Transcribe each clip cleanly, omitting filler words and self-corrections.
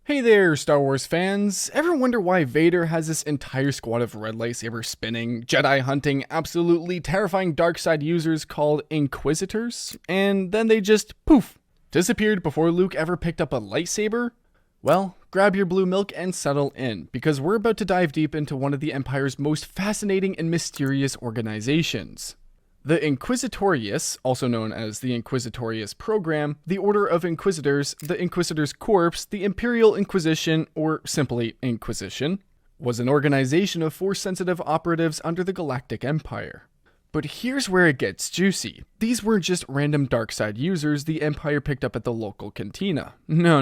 Hey there, Star Wars fans! Ever wonder why Vader has this entire squad of red lightsaber spinning, Jedi hunting, absolutely terrifying dark side users called Inquisitors, and then they just, poof, disappeared before Luke ever picked up a lightsaber? Well, grab your blue milk and settle in, because we're about to dive deep into one of the Empire's most fascinating and mysterious organizations. The Inquisitorious, also known as the Inquisitorious Program, the Order of Inquisitors, the Inquisitors Corps, the Imperial Inquisition, or simply Inquisition, was an organization of Force-sensitive operatives under the Galactic Empire. But here's where it gets juicy. These weren't just random dark side users the Empire picked up at the local cantina. No.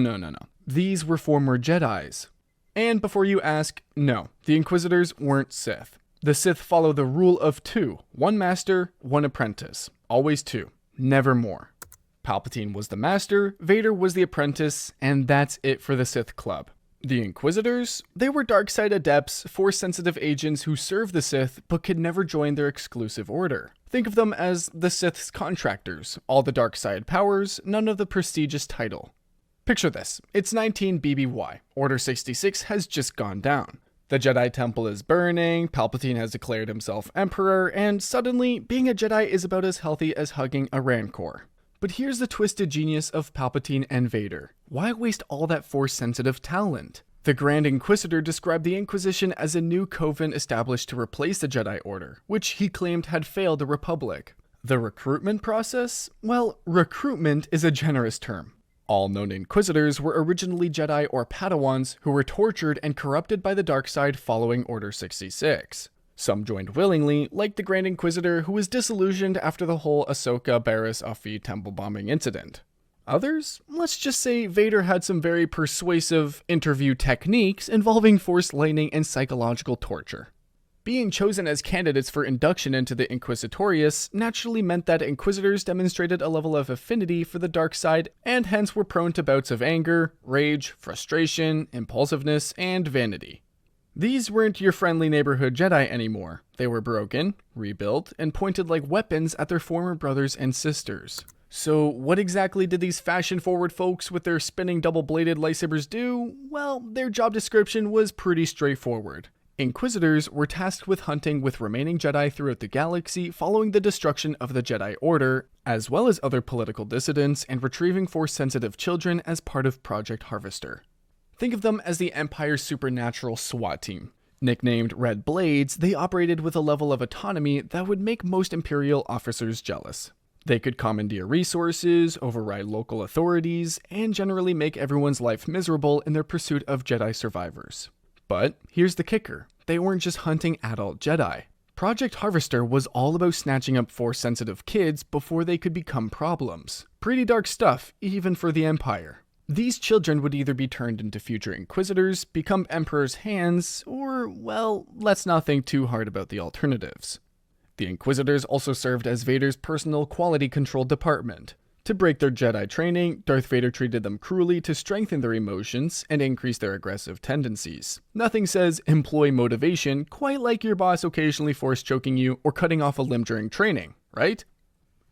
These were former Jedis. And before you ask, no, the Inquisitors weren't Sith. The Sith follow the rule of two, one master, one apprentice. Always two, never more. Palpatine was the master, Vader was the apprentice, and that's it for the Sith Club. The Inquisitors? They were dark side adepts, Force-sensitive agents who served the Sith but could never join their exclusive order. Think of them as the Sith's contractors, all the dark side powers, none of the prestigious title. Picture this, it's 19 BBY, Order 66 has just gone down. The Jedi Temple is burning, Palpatine has declared himself Emperor, and suddenly, being a Jedi is about as healthy as hugging a Rancor. But here's the twisted genius of Palpatine and Vader. Why waste all that Force-sensitive talent? The Grand Inquisitor described the Inquisition as a new coven established to replace the Jedi Order, which he claimed had failed the Republic. The recruitment process? Well, recruitment is a generous term. All known Inquisitors were originally Jedi or Padawans who were tortured and corrupted by the dark side following Order 66. Some joined willingly, like the Grand Inquisitor who was disillusioned after the whole Ahsoka Barriss Offee temple bombing incident. Others? Let's just say Vader had some very persuasive interview techniques involving force lightning and psychological torture. Being chosen as candidates for induction into the Inquisitorious naturally meant that Inquisitors demonstrated a level of affinity for the dark side and hence were prone to bouts of anger, rage, frustration, impulsiveness, and vanity. These weren't your friendly neighborhood Jedi anymore. They were broken, rebuilt, and pointed like weapons at their former brothers and sisters. So what exactly did these fashion-forward folks with their spinning double-bladed lightsabers do? Well, their job description was pretty straightforward. Inquisitors were tasked with hunting with remaining Jedi throughout the galaxy following the destruction of the Jedi Order, as well as other political dissidents, and retrieving Force-sensitive children as part of Project Harvester. Think of them as the Empire's supernatural SWAT team. Nicknamed Red Blades, they operated with a level of autonomy that would make most Imperial officers jealous. They could commandeer resources, override local authorities, and generally make everyone's life miserable in their pursuit of Jedi survivors. But here's the kicker, they weren't just hunting adult Jedi. Project Harvester was all about snatching up Force-sensitive kids before they could become problems. Pretty dark stuff, even for the Empire. These children would either be turned into future Inquisitors, become Emperor's hands, or, well, let's not think too hard about the alternatives. The Inquisitors also served as Vader's personal quality control department. To break their Jedi training, Darth Vader treated them cruelly to strengthen their emotions and increase their aggressive tendencies. Nothing says employee motivation quite like your boss occasionally force choking you or cutting off a limb during training, right?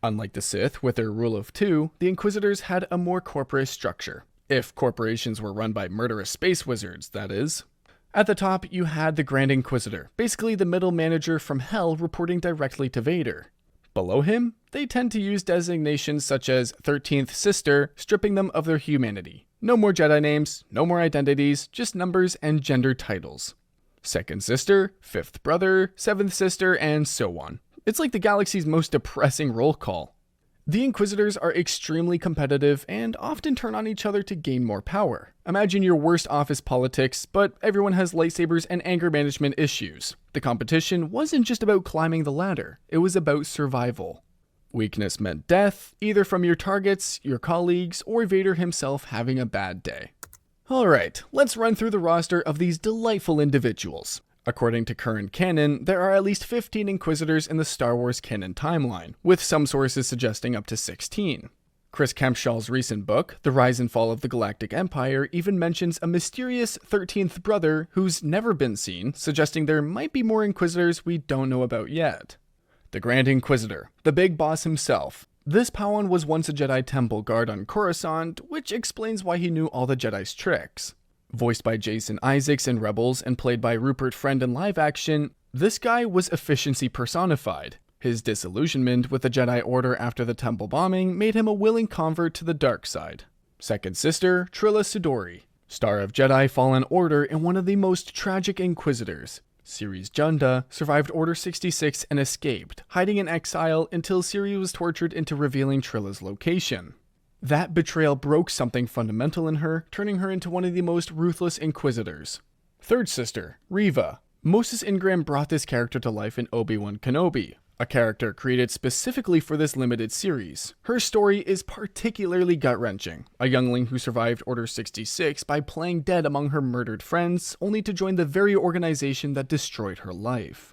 Unlike the Sith, with their rule of two, the Inquisitors had a more corporate structure. If corporations were run by murderous space wizards, that is. At the top, you had the Grand Inquisitor, basically the middle manager from Hell reporting directly to Vader. Below him, they tend to use designations such as 13th Sister, stripping them of their humanity. No more Jedi names, no more identities, just numbers and gender titles. Second Sister, 5th Brother, 7th Sister, and so on. It's like the galaxy's most depressing roll call. The Inquisitors are extremely competitive and often turn on each other to gain more power. Imagine your worst office politics, but everyone has lightsabers and anger management issues. The competition wasn't just about climbing the ladder, it was about survival. Weakness meant death, either from your targets, your colleagues, or Vader himself having a bad day. Alright, let's run through the roster of these delightful individuals. According to current canon, there are at least 15 Inquisitors in the Star Wars canon timeline, with some sources suggesting up to 16. Chris Kempshaw's recent book, The Rise and Fall of the Galactic Empire, even mentions a mysterious 13th brother who's never been seen, suggesting there might be more Inquisitors we don't know about yet. The Grand Inquisitor, the big boss himself. This Padawan was once a Jedi Temple guard on Coruscant, which explains why he knew all the Jedi's tricks. Voiced by Jason Isaacs in Rebels and played by Rupert Friend in live action, this guy was efficiency personified. His disillusionment with the Jedi Order after the temple bombing made him a willing convert to the dark side. Second sister, Trilla Sidori, star of Jedi Fallen Order and one of the most tragic Inquisitors. Ciri's Junda survived Order 66 and escaped, hiding in exile until Ciri was tortured into revealing Trilla's location. That betrayal broke something fundamental in her, turning her into one of the most ruthless Inquisitors. Third sister, Reva. Moses Ingram brought this character to life in Obi-Wan Kenobi, a character created specifically for this limited series. Her story is particularly gut-wrenching. A youngling who survived Order 66 by playing dead among her murdered friends, only to join the very organization that destroyed her life.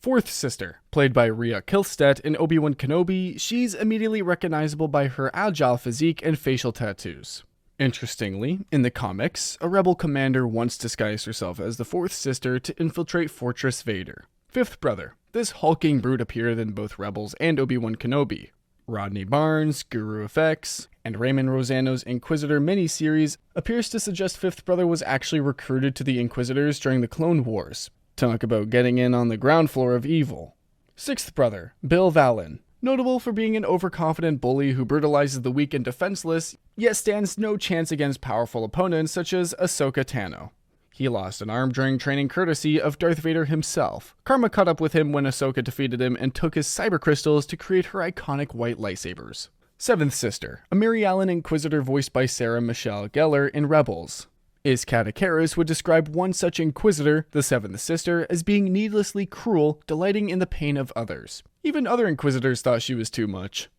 Fourth sister, played by Rhea Kilstedt in Obi-Wan Kenobi, she's immediately recognizable by her agile physique and facial tattoos. Interestingly, in the comics, a rebel commander once disguised herself as the fourth sister to infiltrate Fortress Vader. Fifth brother. This hulking brute appeared in both Rebels and Obi-Wan Kenobi. Rodney Barnes, Guru Effects, and Raymond Rosano's Inquisitor miniseries appears to suggest Fifth Brother was actually recruited to the Inquisitors during the Clone Wars. Talk about getting in on the ground floor of evil. Sixth brother, Bill Vallon. Notable for being an overconfident bully who brutalizes the weak and defenseless, yet stands no chance against powerful opponents such as Ahsoka Tano. He lost an arm during training courtesy of Darth Vader himself. Karma caught up with him when Ahsoka defeated him and took his cyber crystals to create her iconic white lightsabers. Seventh sister, a Mary Allen Inquisitor voiced by Sarah Michelle Gellar in Rebels. Kata Karis would describe one such Inquisitor, the seventh sister, as being needlessly cruel, delighting in the pain of others. Even other Inquisitors thought she was too much.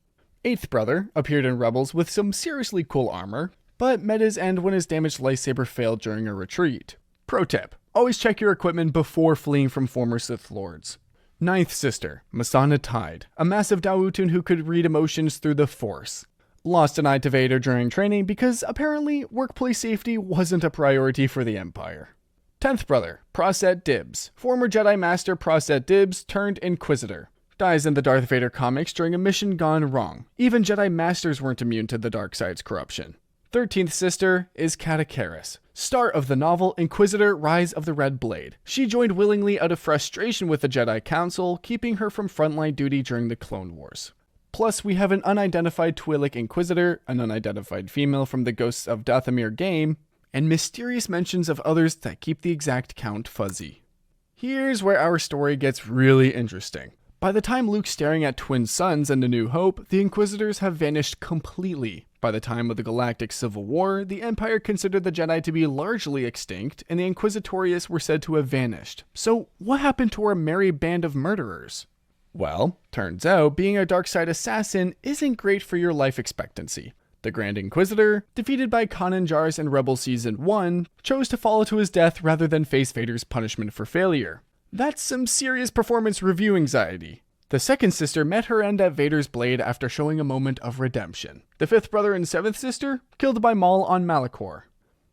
Eighth brother appeared in Rebels with some seriously cool armor, but met his end when his damaged lightsaber failed during a retreat. Pro tip, always check your equipment before fleeing from former Sith Lords. Ninth sister, Masana Tide, a massive Dawutun who could read emotions through the Force. Lost an eye to Vader during training because apparently workplace safety wasn't a priority for the Empire. 10th brother, Proset Dibbs, former Jedi Master Proset Dibbs turned Inquisitor. Dies in the Darth Vader comics during a mission gone wrong. Even Jedi Masters weren't immune to the dark side's corruption. 13th sister is Kata Karis, star of the novel Inquisitor Rise of the Red Blade. She joined willingly out of frustration with the Jedi Council, keeping her from frontline duty during the Clone Wars. Plus, we have an unidentified Twi'lek Inquisitor, an unidentified female from the Ghosts of Dathomir game, and mysterious mentions of others that keep the exact count fuzzy. Here's where our story gets really interesting. By the time Luke's staring at twin suns in A New Hope, the Inquisitors have vanished completely. By the time of the Galactic Civil War, the Empire considered the Jedi to be largely extinct, and the Inquisitorious were said to have vanished. So what happened to our merry band of murderers? Well, turns out being a dark side assassin isn't great for your life expectancy. The Grand Inquisitor, defeated by Kanan Jarrus in Rebel Season 1, chose to follow to his death rather than face Vader's punishment for failure. That's some serious performance review anxiety. The second sister met her end at Vader's blade after showing a moment of redemption. The fifth brother and seventh sister, killed by Maul on Malachor.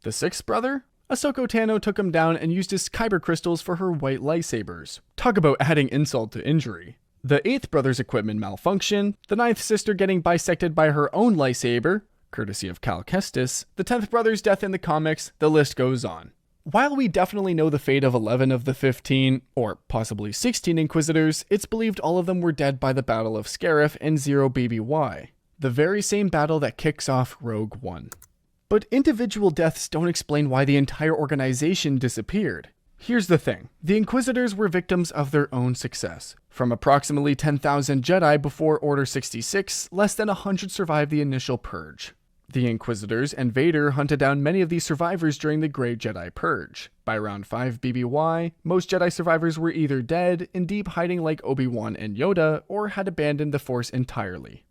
The sixth brother? Ahsoka Tano took him down and used his kyber crystals for her white lightsabers. Talk about adding insult to injury. The eighth brother's equipment malfunction, the ninth sister getting bisected by her own lightsaber, courtesy of Cal Kestis, the 10th brother's death in the comics, the list goes on. While we definitely know the fate of 11 of the 15, or possibly 16 Inquisitors, it's believed all of them were dead by the Battle of Scarif and Zero BBY, the very same battle that kicks off Rogue One. But individual deaths don't explain why the entire organization disappeared. Here's the thing, the Inquisitors were victims of their own success. From approximately 10,000 Jedi before Order 66, less than 100 survived the initial purge. The Inquisitors and Vader hunted down many of these survivors during the Great Jedi Purge. By around 5 BBY, most Jedi survivors were either dead, in deep hiding like Obi-Wan and Yoda, or had abandoned the Force entirely.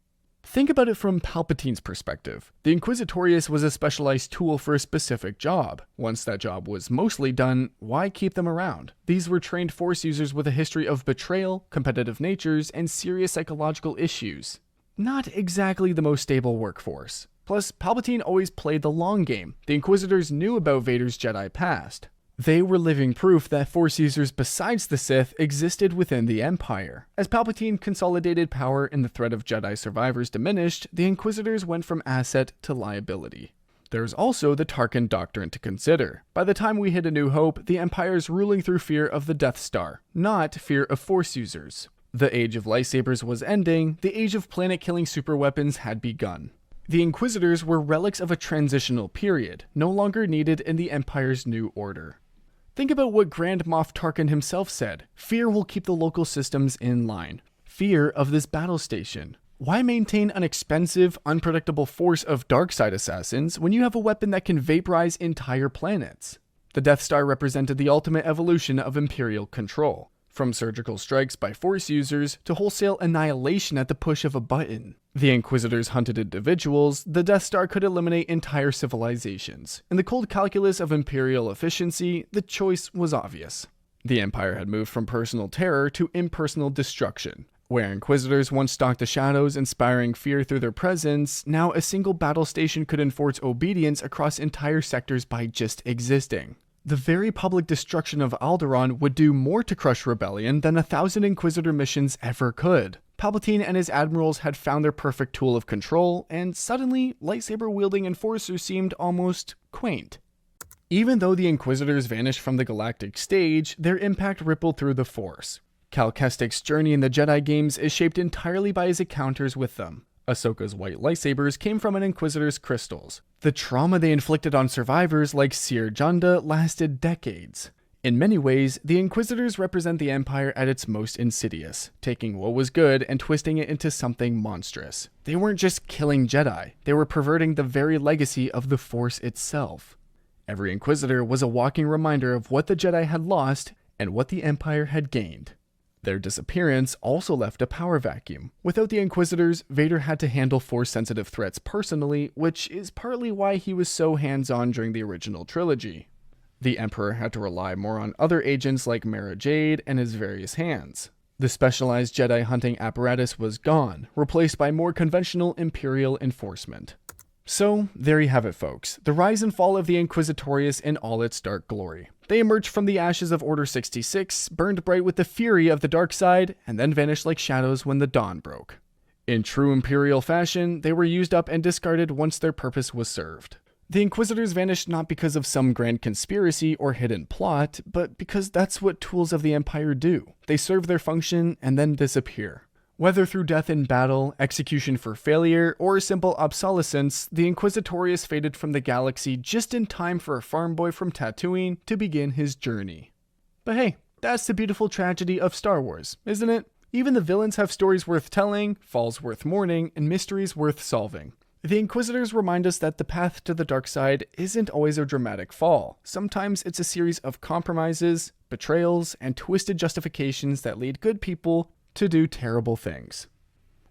Think about it from Palpatine's perspective. The Inquisitorious was a specialized tool for a specific job. Once that job was mostly done, why keep them around? These were trained Force users with a history of betrayal, competitive natures, and serious psychological issues. Not exactly the most stable workforce. Plus, Palpatine always played the long game. The Inquisitors knew about Vader's Jedi past. They were living proof that Force users besides the Sith existed within the Empire. As Palpatine consolidated power and the threat of Jedi survivors diminished, the Inquisitors went from asset to liability. There's also the Tarkin Doctrine to consider. By the time we hit A New Hope, the Empire's ruling through fear of the Death Star, not fear of Force users. The age of lightsabers was ending, the age of planet-killing superweapons had begun. The Inquisitors were relics of a transitional period, no longer needed in the Empire's new order. Think about what Grand Moff Tarkin himself said: fear will keep the local systems in line. Fear of this battle station. Why maintain an expensive, unpredictable force of dark-side assassins when you have a weapon that can vaporize entire planets? The Death Star represented the ultimate evolution of Imperial control, from surgical strikes by Force users to wholesale annihilation at the push of a button. The Inquisitors hunted individuals, the Death Star could eliminate entire civilizations. In the cold calculus of Imperial efficiency, the choice was obvious. The Empire had moved from personal terror to impersonal destruction. Where Inquisitors once stalked the shadows, inspiring fear through their presence, now a single battle station could enforce obedience across entire sectors by just existing. The very public destruction of Alderaan would do more to crush rebellion than 1,000 Inquisitor missions ever could. Palpatine and his admirals had found their perfect tool of control, and suddenly, lightsaber-wielding enforcers seemed almost quaint. Even though the Inquisitors vanished from the galactic stage, their impact rippled through the Force. Cal Kestic's journey in the Jedi games is shaped entirely by his encounters with them. Ahsoka's white lightsabers came from an Inquisitor's crystals. The trauma they inflicted on survivors like Seer Junda lasted decades. In many ways, the Inquisitors represent the Empire at its most insidious, taking what was good and twisting it into something monstrous. They weren't just killing Jedi, they were perverting the very legacy of the Force itself. Every Inquisitor was a walking reminder of what the Jedi had lost and what the Empire had gained. Their disappearance also left a power vacuum. Without the Inquisitors, Vader had to handle Force-sensitive threats personally, which is partly why he was so hands-on during the original trilogy. The Emperor had to rely more on other agents like Mara Jade and his various hands. The specialized Jedi hunting apparatus was gone, replaced by more conventional Imperial enforcement. So, there you have it, folks. The rise and fall of the Inquisitorious in all its dark glory. They emerged from the ashes of Order 66, burned bright with the fury of the dark side, and then vanished like shadows when the dawn broke. In true Imperial fashion, they were used up and discarded once their purpose was served. The Inquisitors vanished not because of some grand conspiracy or hidden plot, but because that's what tools of the Empire do. They serve their function and then disappear. Whether through death in battle, execution for failure, or simple obsolescence, the Inquisitorious faded from the galaxy just in time for a farm boy from Tatooine to begin his journey. But hey, that's the beautiful tragedy of Star Wars, isn't it? Even the villains have stories worth telling, falls worth mourning, and mysteries worth solving. The Inquisitors remind us that the path to the dark side isn't always a dramatic fall. Sometimes it's a series of compromises, betrayals, and twisted justifications that lead good people to do terrible things.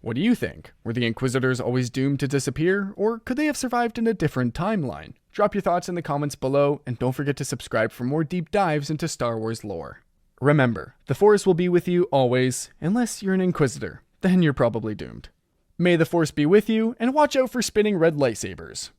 What do you think? Were the Inquisitors always doomed to disappear, or could they have survived in a different timeline? Drop your thoughts in the comments below, and don't forget to subscribe for more deep dives into Star Wars lore. Remember, the Force will be with you always, unless you're an Inquisitor. Then you're probably doomed. May the Force be with you, and watch out for spinning red lightsabers.